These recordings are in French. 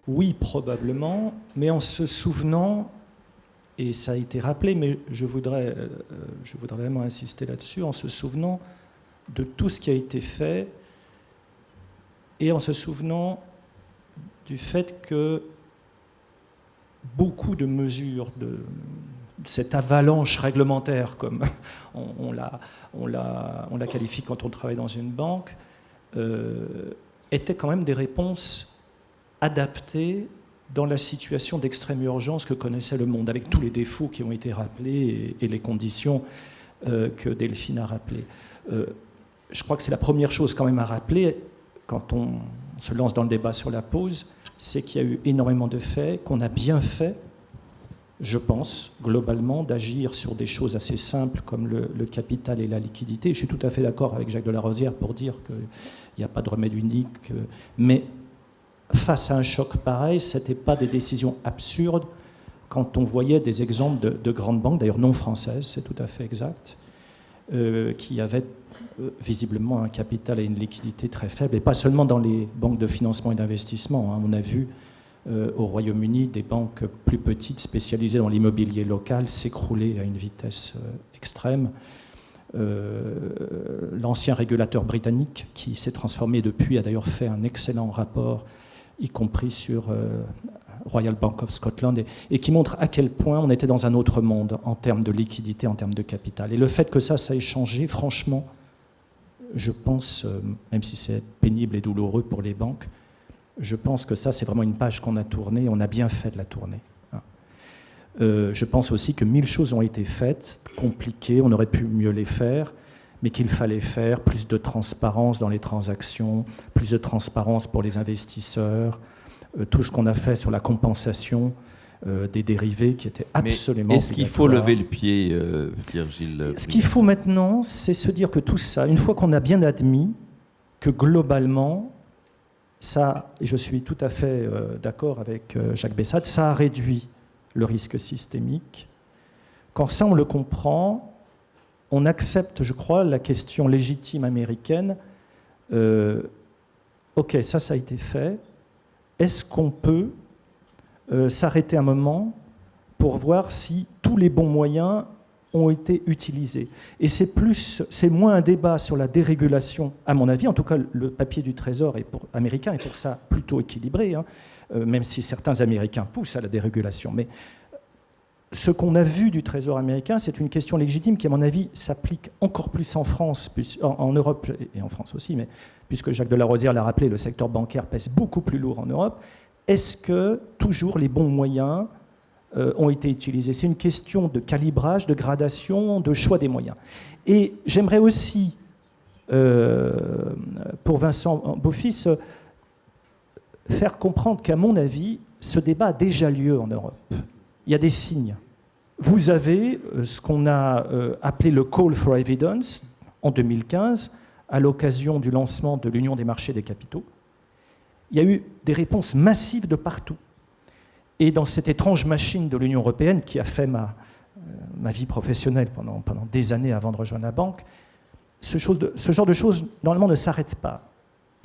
Oui, probablement, mais en se souvenant, et ça a été rappelé, mais je voudrais vraiment insister là-dessus, en se souvenant de tout ce qui a été fait et en se souvenant du fait que beaucoup de mesures de cette avalanche réglementaire, comme on la qualifie quand on travaille dans une banque, étaient quand même des réponses adaptées dans la situation d'extrême urgence que connaissait le monde, avec tous les défauts qui ont été rappelés et les conditions que Delphine a rappelées. Je crois que c'est la première chose quand même à rappeler quand on se lance dans le débat sur la pause, c'est qu'il y a eu énormément de faits, qu'on a bien fait, je pense, globalement, d'agir sur des choses assez simples comme le capital et la liquidité. Je suis tout à fait d'accord avec Jacques Delarosière pour dire qu'il n'y a pas de remède unique, mais face à un choc pareil, ce n'était pas des décisions absurdes quand on voyait des exemples de grandes banques, d'ailleurs non françaises, c'est tout à fait exact, qui avaient visiblement un capital et une liquidité très faible, et pas seulement dans les banques de financement et d'investissement. On a vu au Royaume-Uni des banques plus petites spécialisées dans l'immobilier local s'écrouler à une vitesse extrême. L'ancien régulateur britannique, qui s'est transformé depuis, a d'ailleurs fait un excellent rapport, y compris sur Royal Bank of Scotland, et qui montre à quel point on était dans un autre monde en termes de liquidité, en termes de capital. Et le fait que ça ait changé, franchement, je pense, même si c'est pénible et douloureux pour les banques, je pense que ça, c'est vraiment une page qu'on a tournée, on a bien fait de la tourner. Je pense aussi que 1000 choses ont été faites, compliquées, on aurait pu mieux les faire, mais qu'il fallait faire plus de transparence dans les transactions, plus de transparence pour les investisseurs, tout ce qu'on a fait sur la compensation des dérivés qui était absolument... Mais est-ce qu'il faut lever le pied, Virgile? Ce qu'il faut maintenant, c'est se dire que tout ça, une fois qu'on a bien admis que globalement, ça, et je suis tout à fait d'accord avec Jacques Bessade, ça a réduit le risque systémique. Quand ça, on le comprend, on accepte, je crois, la question légitime américaine. Ok, ça a été fait. Est-ce qu'on peut s'arrêter un moment pour voir si tous les bons moyens ont été utilisés? Et c'est moins un débat sur la dérégulation, à mon avis. En tout cas, le papier du Trésor américain est pour ça plutôt équilibré, hein, même si certains Américains poussent à la dérégulation. Mais ce qu'on a vu du Trésor américain, c'est une question légitime qui, à mon avis, s'applique encore plus en France, en Europe et en France aussi, mais puisque Jacques Delarosière l'a rappelé, le secteur bancaire pèse beaucoup plus lourd en Europe. Est-ce que toujours les bons moyens ont été utilisés? C'est une question de calibrage, de gradation, de choix des moyens. Et j'aimerais aussi, pour Vincent Beaufils, faire comprendre qu'à mon avis, ce débat a déjà lieu en Europe. Il y a des signes. Vous avez ce qu'on a appelé le Call for Evidence en 2015, à l'occasion du lancement de l'Union des marchés des capitaux. Il y a eu des réponses massives de partout. Et dans cette étrange machine de l'Union européenne qui a fait ma vie professionnelle pendant des années avant de rejoindre la banque, ce genre de choses, normalement, ne s'arrête pas.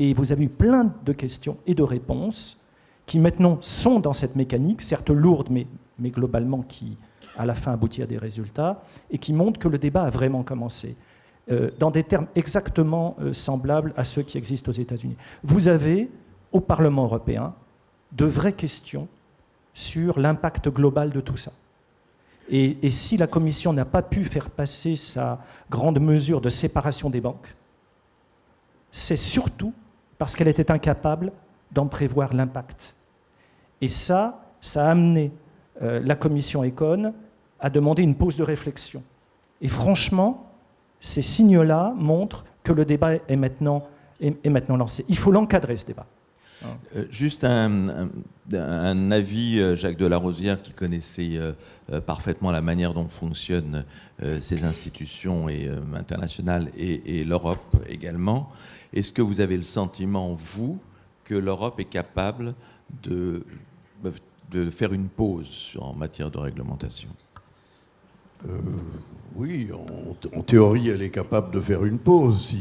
Et vous avez eu plein de questions et de réponses qui, maintenant, sont dans cette mécanique, certes lourde, mais globalement qui, à la fin, aboutit à des résultats, et qui montrent que le débat a vraiment commencé, dans des termes exactement semblables à ceux qui existent aux États-Unis. Vous avez, au Parlement européen, de vraies questions sur l'impact global de tout ça. Et si la Commission n'a pas pu faire passer sa grande mesure de séparation des banques, c'est surtout parce qu'elle était incapable d'en prévoir l'impact. Et ça a amené la Commission Econ à demander une pause de réflexion. Et franchement, ces signes-là montrent que le débat est maintenant lancé. Il faut l'encadrer, ce débat. Juste un avis, Jacques Delarosière, qui connaissait parfaitement la manière dont fonctionnent ces institutions internationales et l'Europe également. Est-ce que vous avez le sentiment, vous, que l'Europe est capable de faire une pause en matière de réglementation? Oui, en théorie, elle est capable de faire une pause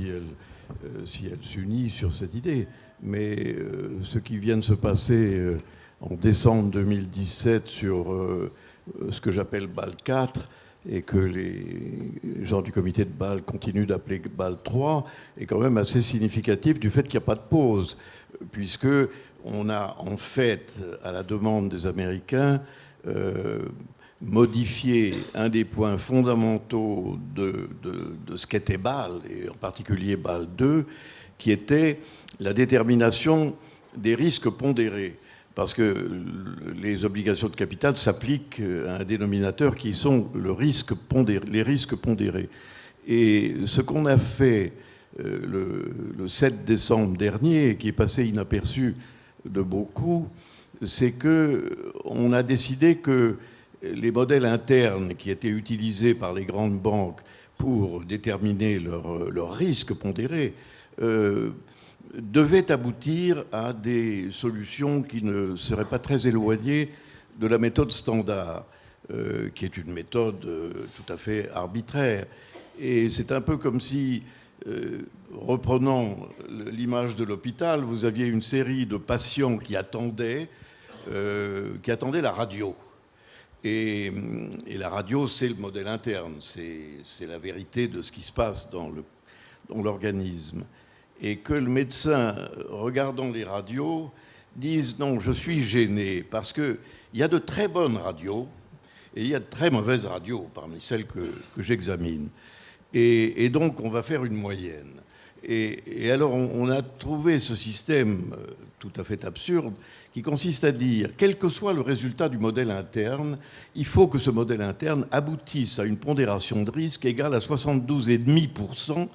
si elle s'unit sur cette idée. Mais ce qui vient de se passer en décembre 2017 sur ce que j'appelle Bâle 4 et que les gens du comité de Bâle continuent d'appeler Bâle 3 est quand même assez significatif du fait qu'il n'y a pas de pause, puisque on a en fait, à la demande des Américains, modifié un des points fondamentaux de ce qu'était Bâle, et en particulier Bâle 2, qui était la détermination des risques pondérés. Parce que les obligations de capital s'appliquent à un dénominateur qui sont les risques pondérés. Et ce qu'on a fait le 7 décembre dernier, et qui est passé inaperçu de beaucoup, c'est qu'on a décidé que les modèles internes qui étaient utilisés par les grandes banques pour déterminer leurs risques pondérés devaient aboutir à des solutions qui ne seraient pas très éloignées de la méthode standard, qui est une méthode tout à fait arbitraire. Et c'est un peu comme si, reprenant l'image de l'hôpital, vous aviez une série de patients qui attendaient la radio. Et la radio, c'est le modèle interne, c'est la vérité de ce qui se passe dans l'organisme. Et que le médecin, regardant les radios, dise « non, je suis gêné » parce qu'il y a de très bonnes radios et il y a de très mauvaises radios parmi celles que j'examine. Et donc, on va faire une moyenne. Et alors, on a trouvé ce système tout à fait absurde qui consiste à dire, quel que soit le résultat du modèle interne, il faut que ce modèle interne aboutisse à une pondération de risque égale à 72,5%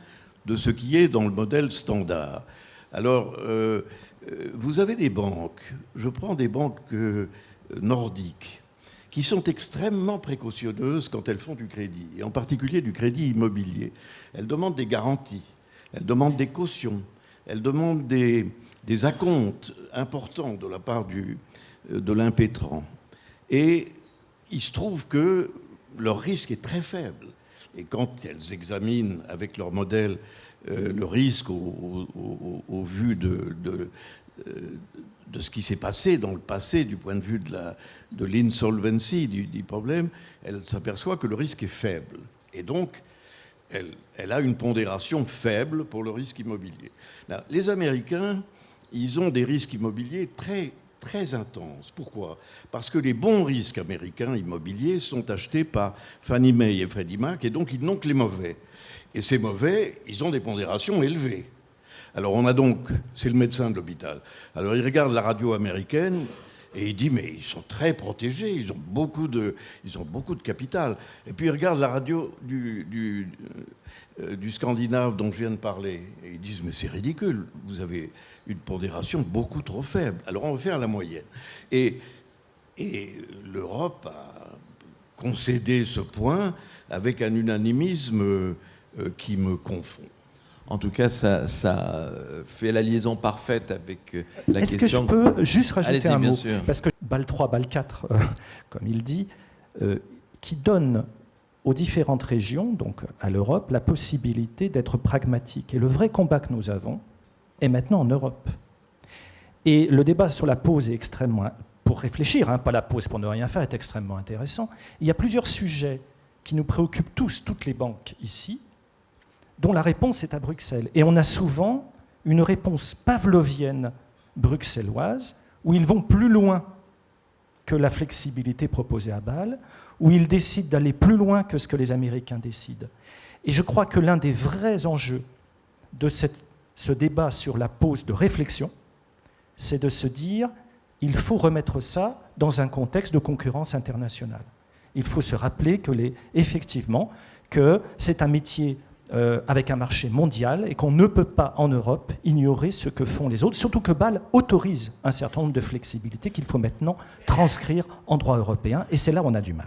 de ce qui est dans le modèle standard. Alors, vous avez des banques, je prends des banques nordiques, qui sont extrêmement précautionneuses quand elles font du crédit, et en particulier du crédit immobilier. Elles demandent des garanties, elles demandent des cautions, elles demandent des acomptes importants de la part de l'impétrant. Et il se trouve que leur risque est très faible. Et quand elles examinent avec leur modèle le risque au vu de ce qui s'est passé dans le passé, du point de vue de l'insolvency, du problème, elles s'aperçoivent que le risque est faible. Et donc, elle a une pondération faible pour le risque immobilier. Là, les Américains, ils ont des risques immobiliers très, très intenses. Pourquoi ? Parce que les bons risques américains immobiliers sont achetés par Fannie Mae et Freddie Mac, et donc ils n'ont que les mauvais. Et ces mauvais, ils ont des pondérations élevées. Alors on a donc, c'est le médecin de l'hôpital. Alors il regarde la radio américaine et il dit mais ils sont très protégés, ils ont beaucoup de capital. Et puis il regarde la radio du Scandinave dont je viens de parler et ils disent mais c'est ridicule, vous avez une pondération beaucoup trop faible. Alors on va faire la moyenne. Et l'Europe a concédé ce point avec un unanimisme qui me confond. En tout cas, ça fait la liaison parfaite avec la question... Est-ce que je peux juste rajouter un mot ? Sûr. Parce que Bâle 3, Bâle 4, comme il dit, qui donne aux différentes régions, donc à l'Europe, la possibilité d'être pragmatique. Et le vrai combat que nous avons est maintenant en Europe. Et le débat sur la pause est extrêmement... Pour réfléchir, pas la pause pour ne rien faire, est extrêmement intéressant. Il y a plusieurs sujets qui nous préoccupent tous, toutes les banques ici, dont la réponse est à Bruxelles. Et on a souvent une réponse pavlovienne bruxelloise, où ils vont plus loin que la flexibilité proposée à Bâle, où ils décident d'aller plus loin que ce que les Américains décident. Et je crois que l'un des vrais enjeux de ce débat sur la pause de réflexion, c'est de se dire il faut remettre ça dans un contexte de concurrence internationale. Il faut se rappeler effectivement que c'est un métier avec un marché mondial et qu'on ne peut pas en Europe ignorer ce que font les autres, surtout que Bâle autorise un certain nombre de flexibilités qu'il faut maintenant transcrire en droit européen, et c'est là où on a du mal.